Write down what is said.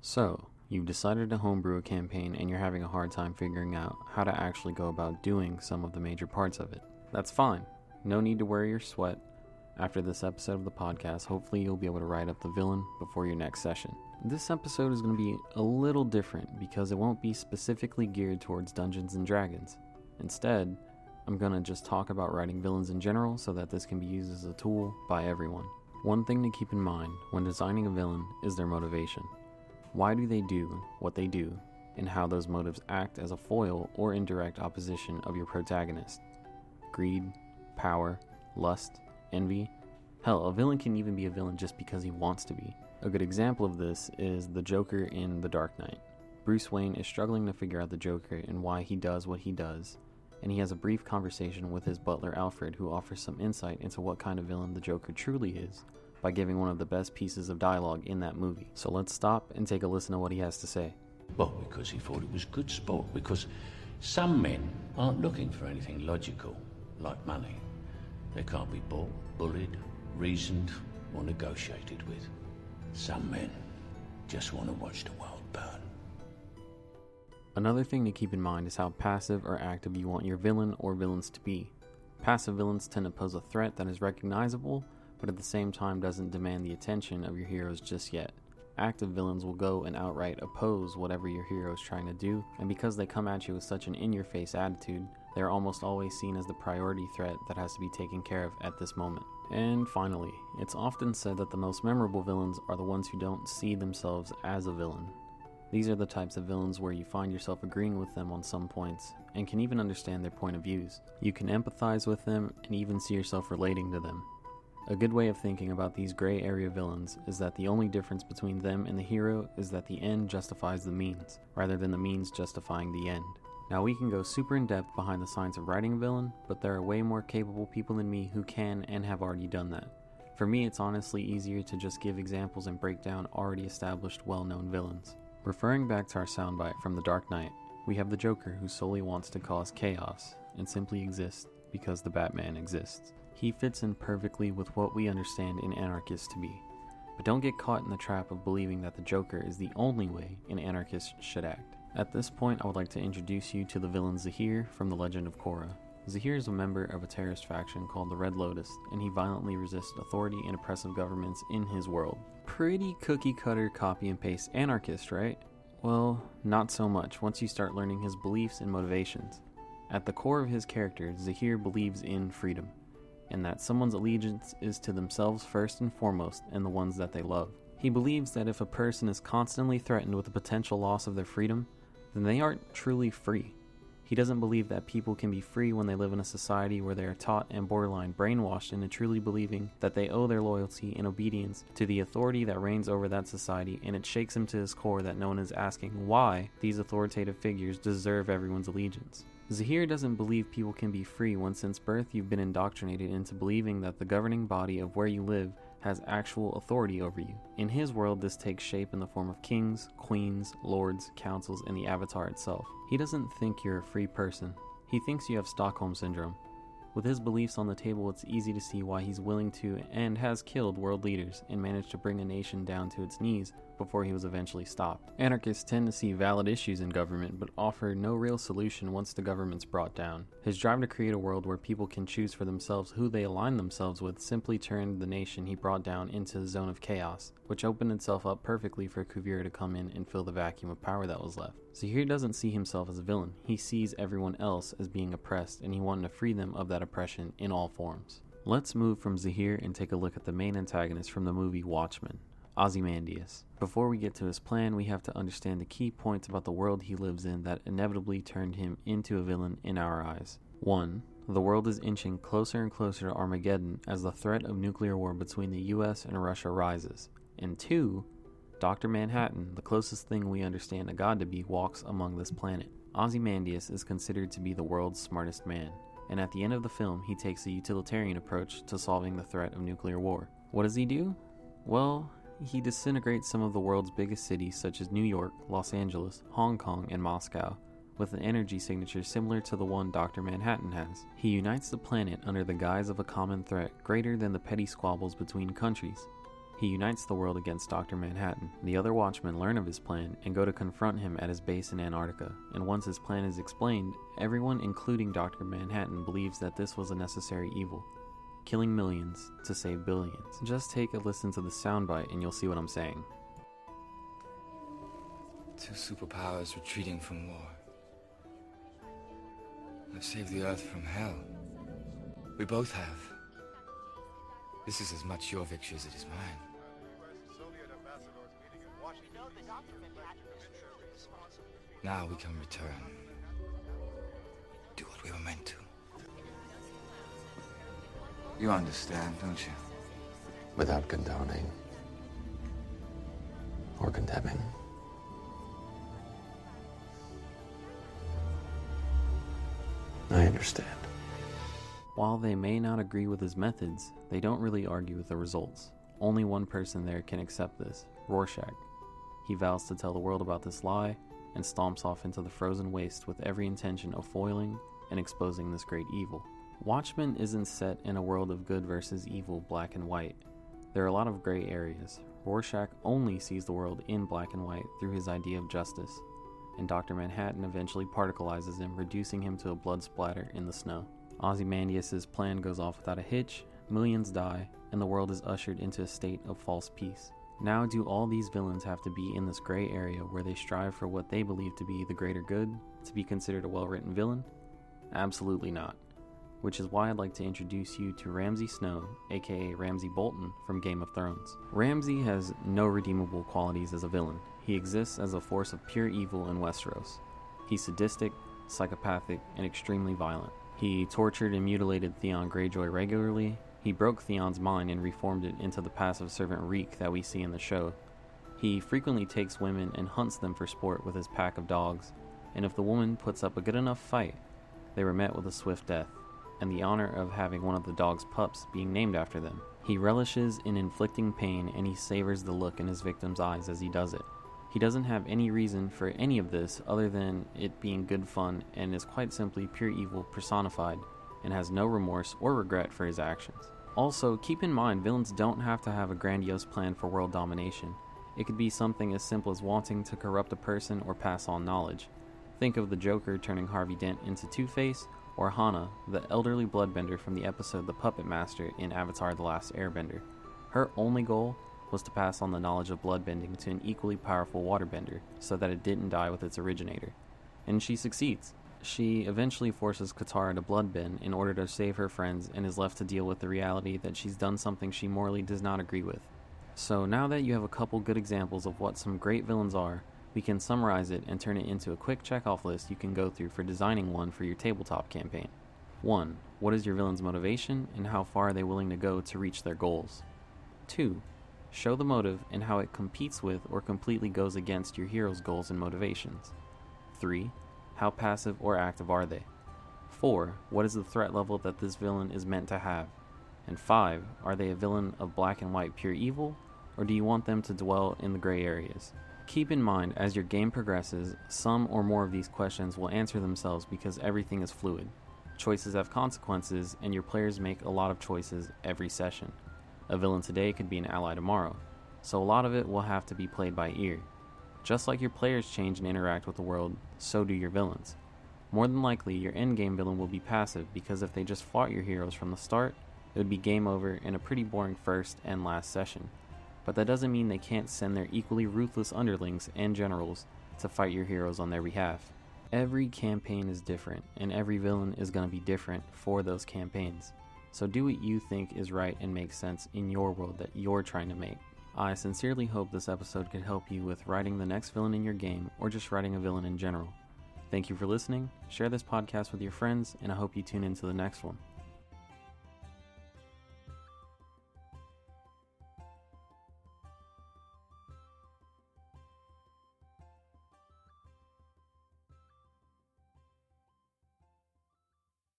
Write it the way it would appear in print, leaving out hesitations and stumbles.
So, you've decided to homebrew a campaign and you're having a hard time figuring out how to actually go about doing some of the major parts of it. That's fine. No need to worry or sweat. After this episode of the podcast, hopefully you'll be able to write up the villain before your next session. This episode is going to be a little different because it won't be specifically geared towards Dungeons and Dragons. Instead, I'm going to just talk about writing villains in general so that this can be used as a tool by everyone. One thing to keep in mind when designing a villain is their motivation. Why do they do what they do, and how those motives act as a foil or indirect opposition of your protagonist. Greed, power, lust, envy. Hell, a villain can even be a villain just because he wants to be. A good example of this is the Joker in The Dark Knight. Bruce Wayne is struggling to figure out the Joker and why he does what he does, and he has a brief conversation with his butler Alfred, who offers some insight into what kind of villain the Joker truly is by giving one of the best pieces of dialogue in that movie. So let's stop and take a listen to what he has to say. Well, because he thought it was good sport, because some men aren't looking for anything logical, like money. They can't be bought, bullied, reasoned, or negotiated with. Some men just want to watch the world burn. Another thing to keep in mind is how passive or active you want your villain or villains to be. Passive villains tend to pose a threat that is recognizable, but at the same time doesn't demand the attention of your heroes just yet. Active villains will go and outright oppose whatever your hero is trying to do, and because they come at you with such an in-your-face attitude, they are almost always seen as the priority threat that has to be taken care of at this moment. And finally, it's often said that the most memorable villains are the ones who don't see themselves as a villain. These are the types of villains where you find yourself agreeing with them on some points, and can even understand their point of views. You can empathize with them and even see yourself relating to them. A good way of thinking about these gray area villains is that the only difference between them and the hero is that the end justifies the means, rather than the means justifying the end. Now we can go super in depth behind the science of writing a villain, but there are way more capable people than me who can and have already done that. For me, it's honestly easier to just give examples and break down already established well-known villains. Referring back to our soundbite from The Dark Knight, we have the Joker who solely wants to cause chaos and simply exists because the Batman exists. He fits in perfectly with what we understand an anarchist to be. But don't get caught in the trap of believing that the Joker is the only way an anarchist should act. At this point, I would like to introduce you to the villain Zahir from The Legend of Korra. Zahir is a member of a terrorist faction called the Red Lotus, and he violently resists authority and oppressive governments in his world. Pretty cookie-cutter copy and paste anarchist, right? Well, not so much once you start learning his beliefs and motivations. At the core of his character, Zahir believes in freedom, and that someone's allegiance is to themselves first and foremost and the ones that they love. He believes that if a person is constantly threatened with the potential loss of their freedom, then they aren't truly free. He doesn't believe that people can be free when they live in a society where they are taught and borderline brainwashed into truly believing that they owe their loyalty and obedience to the authority that reigns over that society, and it shakes him to his core that no one is asking why these authoritative figures deserve everyone's allegiance. Zahir doesn't believe people can be free when since birth you've been indoctrinated into believing that the governing body of where you live has actual authority over you. In his world, this takes shape in the form of kings, queens, lords, councils, and the Avatar itself. He doesn't think you're a free person. He thinks you have Stockholm Syndrome. With his beliefs on the table, it's easy to see why he's willing to and has killed world leaders and managed to bring a nation down to its knees before he was eventually stopped. Anarchists tend to see valid issues in government but offer no real solution once the government's brought down. His drive to create a world where people can choose for themselves who they align themselves with simply turned the nation he brought down into a zone of chaos, which opened itself up perfectly for Kuvira to come in and fill the vacuum of power that was left. Zahir doesn't see himself as a villain. He sees everyone else as being oppressed, and he wanted to free them of that oppression in all forms. Let's move from Zahir and take a look at the main antagonist from the movie Watchmen, Ozymandias. Before we get to his plan, we have to understand the key points about the world he lives in that inevitably turned him into a villain in our eyes. 1. The world is inching closer and closer to Armageddon as the threat of nuclear war between the US and Russia rises. And 2. Dr. Manhattan, the closest thing we understand a god to be, walks among this planet. Ozymandias is considered to be the world's smartest man, and at the end of the film, he takes a utilitarian approach to solving the threat of nuclear war. What does he do? Well, he disintegrates some of the world's biggest cities such as New York, Los Angeles, Hong Kong, and Moscow, with an energy signature similar to the one Dr. Manhattan has. He unites the planet under the guise of a common threat greater than the petty squabbles between countries. He unites the world against Dr. Manhattan. The other Watchmen learn of his plan and go to confront him at his base in Antarctica, and once his plan is explained, everyone including Dr. Manhattan believes that this was a necessary evil, killing millions to save billions. Just take a listen to the soundbite and you'll see what I'm saying. Two superpowers retreating from war. I've saved the Earth from hell. We both have. This is as much your victory as it is mine. Now we can return. Do what we were meant to. You understand, don't you? Without condoning or condemning. I understand. While they may not agree with his methods, they don't really argue with the results. Only one person there can accept this, Rorschach. He vows to tell the world about this lie and stomps off into the frozen waste with every intention of foiling and exposing this great evil. Watchmen isn't set in a world of good versus evil, black and white. There are a lot of gray areas. Rorschach only sees the world in black and white through his idea of justice, and Dr. Manhattan eventually particleizes him, reducing him to a blood splatter in the snow. Ozymandias' plan goes off without a hitch, millions die, and the world is ushered into a state of false peace. Now, do all these villains have to be in this gray area where they strive for what they believe to be the greater good to be considered a well-written villain? Absolutely not. Which is why I'd like to introduce you to Ramsay Snow, aka Ramsay Bolton from Game of Thrones. Ramsay has no redeemable qualities as a villain. He exists as a force of pure evil in Westeros. He's sadistic, psychopathic, and extremely violent. He tortured and mutilated Theon Greyjoy regularly. He broke Theon's mind and reformed it into the passive servant Reek that we see in the show. He frequently takes women and hunts them for sport with his pack of dogs, and if the woman puts up a good enough fight, they were met with a swift death, and the honor of having one of the dog's pups being named after them. He relishes in inflicting pain, and he savors the look in his victim's eyes as he does it. He doesn't have any reason for any of this other than it being good fun, and is quite simply pure evil personified, and has no remorse or regret for his actions. Also, keep in mind, villains don't have to have a grandiose plan for world domination. It could be something as simple as wanting to corrupt a person or pass on knowledge. Think of the Joker turning Harvey Dent into Two-Face, or Hana, the elderly bloodbender from the episode The Puppet Master in Avatar: The Last Airbender. Her only goal was to pass on the knowledge of bloodbending to an equally powerful waterbender so that it didn't die with its originator. And she succeeds. She eventually forces Katara to bloodbend in order to save her friends and is left to deal with the reality that she's done something she morally does not agree with. So now that you have a couple good examples of what some great villains are, we can summarize it and turn it into a quick checkoff list you can go through for designing one for your tabletop campaign. 1. What is your villain's motivation and how far are they willing to go to reach their goals? 2. Show the motive and how it competes with or completely goes against your hero's goals and motivations. 3. How passive or active are they? 4. What is the threat level that this villain is meant to have? And 5. Are they a villain of black and white pure evil, or do you want them to dwell in the gray areas? Keep in mind, as your game progresses, some or more of these questions will answer themselves because everything is fluid. Choices have consequences, and your players make a lot of choices every session. A villain today could be an ally tomorrow, so a lot of it will have to be played by ear. Just like your players change and interact with the world, so do your villains. More than likely, your endgame villain will be passive because if they just fought your heroes from the start, it would be game over in a pretty boring first and last session. But that doesn't mean they can't send their equally ruthless underlings and generals to fight your heroes on their behalf. Every campaign is different, and every villain is going to be different for those campaigns. So do what you think is right and makes sense in your world that you're trying to make. I sincerely hope this episode could help you with writing the next villain in your game, or just writing a villain in general. Thank you for listening, share this podcast with your friends, and I hope you tune into the next one.